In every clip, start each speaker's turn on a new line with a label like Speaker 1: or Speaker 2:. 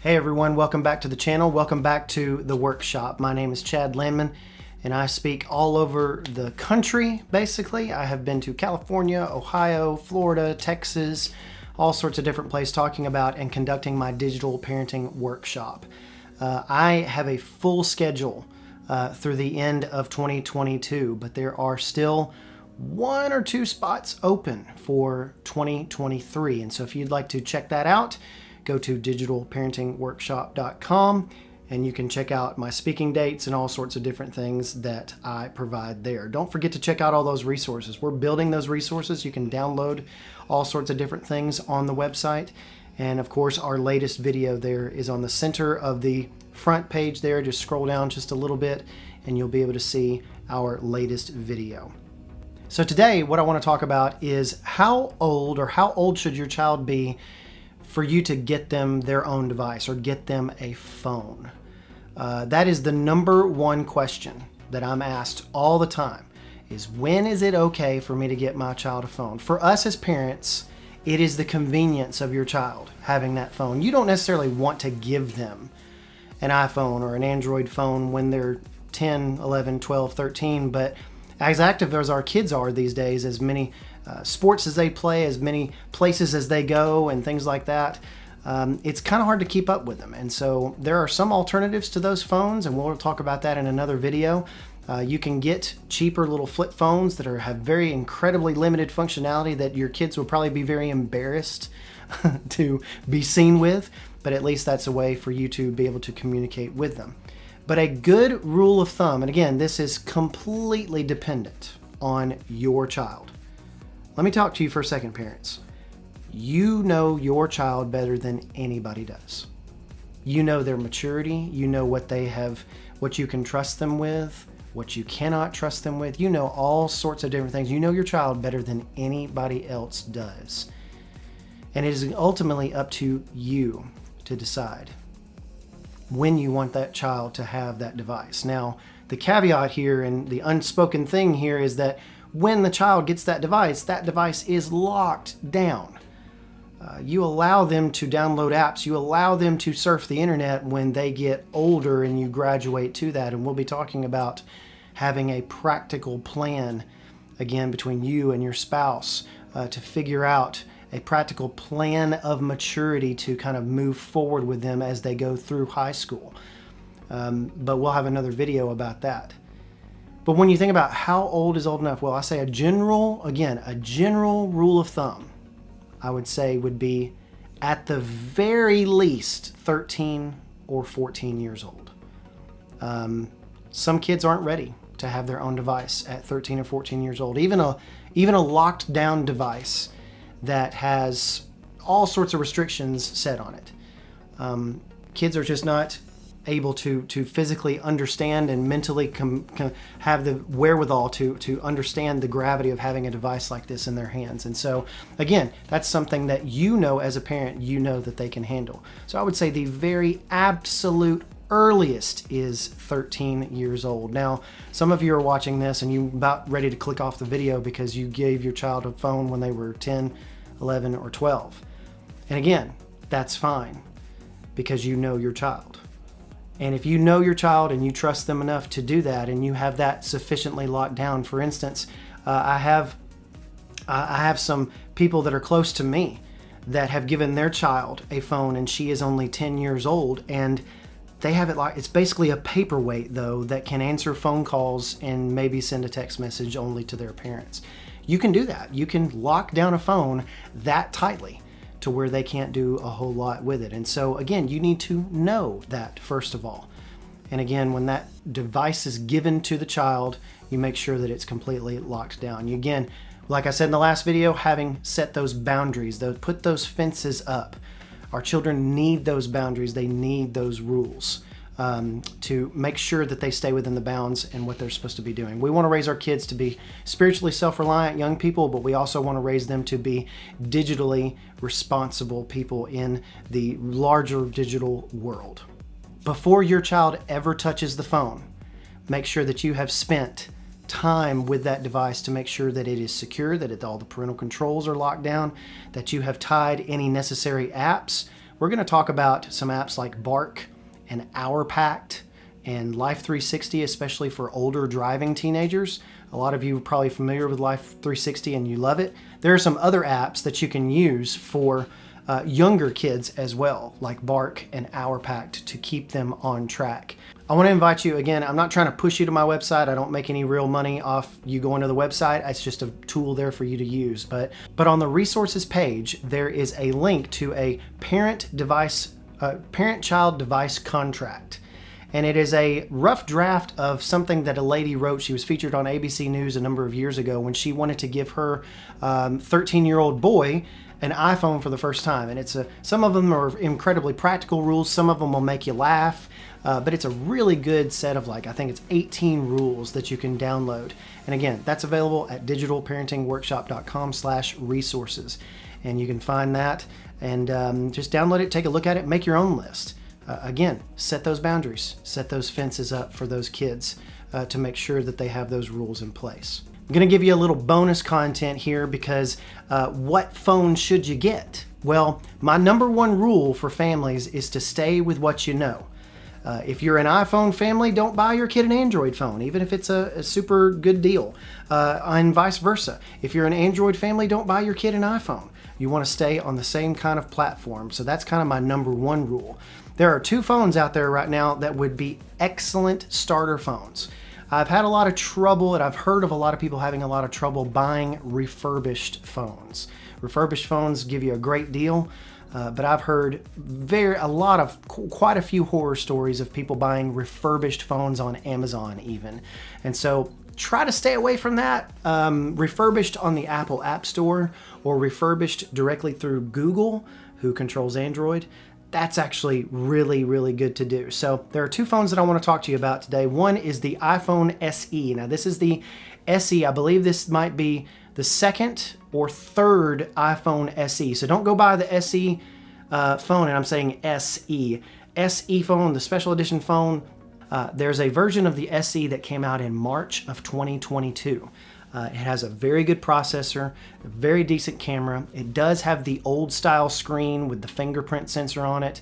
Speaker 1: Hey everyone, welcome back to the channel. Welcome back to the workshop. My name is Chad Landman and I speak all over the country basically. I have been to California, Ohio, Florida, Texas, all sorts of different places talking about and conducting my digital parenting workshop. I have a full schedule through the end of 2022, but there are still one or two spots open for 2023. And so if you'd like to check that out, go to digitalparentingworkshop.com and you can check out my speaking dates and all sorts of different things that I provide there. Don't forget to check out all those resources. We're building those resources. You can download all sorts of different things on the website. And of course, our latest video there is on the center of the front page there. Just scroll down just a little bit and you'll be able to see our latest video. So today, what I want to talk about is how old should your child be for you to get them their own device or get them a phone? That is the number one question that I'm asked all the time, is when is it okay for me to get my child a phone? For us as parents, it is the convenience of your child having that phone. You don't necessarily want to give them an iPhone or an Android phone when they're 10, 11, 12, 13, but as active as our kids are these days, as many sports as they play, as many places as they go and things like that, it's kind of hard to keep up with them. And so there are some alternatives to those phones, and we'll talk about that in another video. You can get cheaper little flip phones that have very incredibly limited functionality that your kids will probably be very embarrassed to be seen with, but at least that's a way for you to be able to communicate with them. But a good rule of thumb, and again, this is completely dependent on your child. Let me talk to you for a second, parents. You know your child better than anybody does. You know their maturity. You know what they have, what you can trust them with, what you cannot trust them with. You know all sorts of different things. You know your child better than anybody else does. And it is ultimately up to you to decide when you want that child to have that device. Now, the caveat here and the unspoken thing here is that when the child gets that device is locked down. You allow them to download apps. You allow them to surf the internet when they get older and you graduate to that. And we'll be talking about having a practical plan, again, between you and your spouse to figure out a practical plan of maturity to kind of move forward with them as they go through high school. But we'll have another video about that. But when you think about how old is old enough, well, I say a general rule of thumb, I would say would be at the very least 13 or 14 years old. Some kids aren't ready to have their own device at 13 or 14 years old. Even a locked down device that has all sorts of restrictions set on it. Kids are just not able to physically understand and mentally have the wherewithal to understand the gravity of having a device like this in their hands. And so again, that's something that you know as a parent, you know that they can handle. So I would say the very absolute earliest is 13 years old. Now, some of you are watching this and you're about ready to click off the video because you gave your child a phone when they were 10, 11, or 12. And again, that's fine because you know your child. And if you know your child and you trust them enough to do that and you have that sufficiently locked down, for instance, I have some people that are close to me that have given their child a phone and she is only 10 years old and they have it like, it's basically a paperweight though that can answer phone calls and maybe send a text message only to their parents. You can do that. You can lock down a phone that tightly to where they can't do a whole lot with it. And so again, you need to know that first of all. And again, when that device is given to the child, you make sure that it's completely locked down. You, again, like I said in the last video, having set those boundaries, put those fences up. Our children need those boundaries. They need those rules to make sure that they stay within the bounds and what they're supposed to be doing. We want to raise our kids to be spiritually self-reliant young people, but we also want to raise them to be digitally responsible people in the larger digital world. Before your child ever touches the phone, make sure that you have spent time with that device to make sure that it is secure, that all the parental controls are locked down, that you have tied any necessary apps we're going to talk about some apps like Bark and HourPact and Life 360, especially for older driving teenagers. A lot of you are probably familiar with Life 360 and you love it. There are some other apps that you can use for younger kids as well, like Bark and HourPact, to keep them on track. I want to invite you again. I'm not trying to push you to my website. I don't make any real money off you going to the website. It's just a tool there for you to use. But on the resources page, there is a link to a parent-child device contract. And it is a rough draft of something that a lady wrote. She was featured on ABC News a number of years ago when she wanted to give her 13-year-old boy an iPhone for the first time. And it's some of them are incredibly practical rules. Some of them will make you laugh. But it's a really good set of, I think it's 18 rules that you can download. And again, that's available at digitalparentingworkshop.com/resources. And you can find that and just download it, take a look at it, make your own list. Again, set those boundaries, set those fences up for those kids to make sure that they have those rules in place. I'm going to give you a little bonus content here because what phone should you get? Well, my number one rule for families is to stay with what you know. If you're an iPhone family, don't buy your kid an Android phone, even if it's a super good deal, and vice versa. If you're an Android family, don't buy your kid an iPhone. You want to stay on the same kind of platform. So that's kind of my number one rule. There are two phones out there right now that would be excellent starter phones. I've had a lot of trouble, and I've heard of a lot of people having a lot of trouble buying refurbished phones. Refurbished phones give you a great deal, but I've heard quite a few horror stories of people buying refurbished phones on Amazon even. And so try to stay away from that. Refurbished on the Apple App Store or refurbished directly through Google, who controls Android. That's actually really, really good to do. So there are two phones that I want to talk to you about today. One is the iPhone SE. Now this is the SE. I believe this might be the second or third iPhone SE. So don't go buy the SE phone, and I'm saying SE. SE phone, the special edition phone. There's a version of the SE that came out in March of 2022. It has a very good processor, a very decent camera. It does have the old style screen with the fingerprint sensor on it,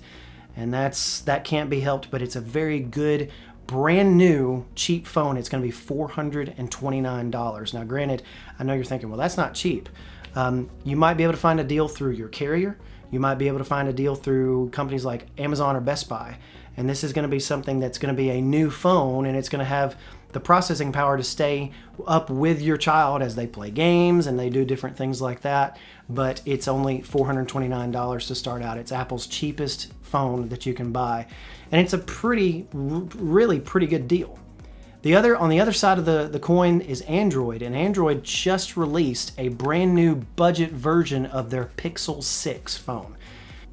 Speaker 1: and that can't be helped, but it's a very good, brand new, cheap phone. It's going to be $429. Now granted, I know you're thinking, well, that's not cheap. You might be able to find a deal through your carrier. You might be able to find a deal through companies like Amazon or Best Buy. And this is going to be something that's going to be a new phone, and it's going to have the processing power to stay up with your child as they play games and they do different things like that. But it's only $429 to start out. It's Apple's cheapest phone that you can buy. And it's a really pretty good deal. On the other side of the coin is Android, and Android just released a brand new budget version of their Pixel 6 phone.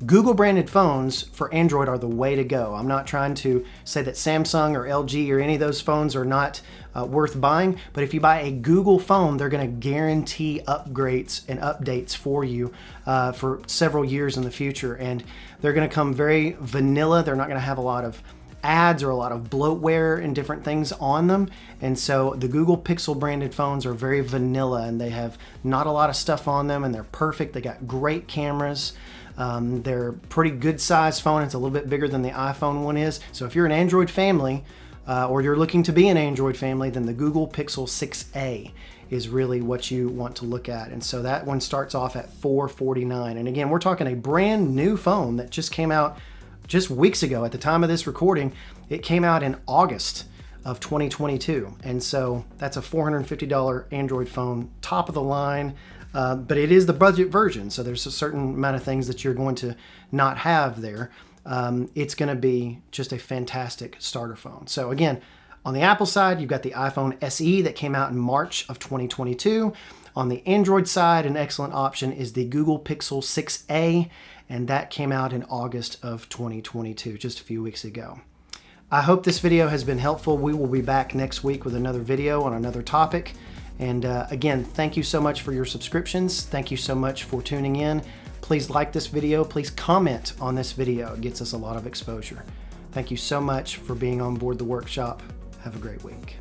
Speaker 1: Google branded phones for Android are the way to go. I'm not trying to say that Samsung or LG or any of those phones are not worth buying, but if you buy a Google phone, they're going to guarantee upgrades and updates for you for several years in the future, and they're going to come very vanilla. They're not going to have a lot of ads or a lot of bloatware and different things on them. And so the Google Pixel branded phones are very vanilla, and they have not a lot of stuff on them, and they're perfect. They got great cameras. They're pretty good sized phone. It's a little bit bigger than the iPhone one is. So if you're an Android family or you're looking to be an Android family, then the Google Pixel 6a is really what you want to look at. And so that one starts off at $449. And again, we're talking a brand new phone that just came out just weeks ago. At the time of this recording, it came out in August of 2022. And so that's a $450 Android phone, top of the line. But it is the budget version, so there's a certain amount of things that you're going to not have there. It's going to be just a fantastic starter phone. So again, on the Apple side, you've got the iPhone SE that came out in March of 2022. On the Android side, an excellent option is the Google Pixel 6a, and that came out in August of 2022, just a few weeks ago. I hope this video has been helpful. We will be back next week with another video on another topic. And again, thank you so much for your subscriptions. Thank you so much for tuning in. Please like this video. Please comment on this video. It gets us a lot of exposure. Thank you so much for being on board the workshop. Have a great week.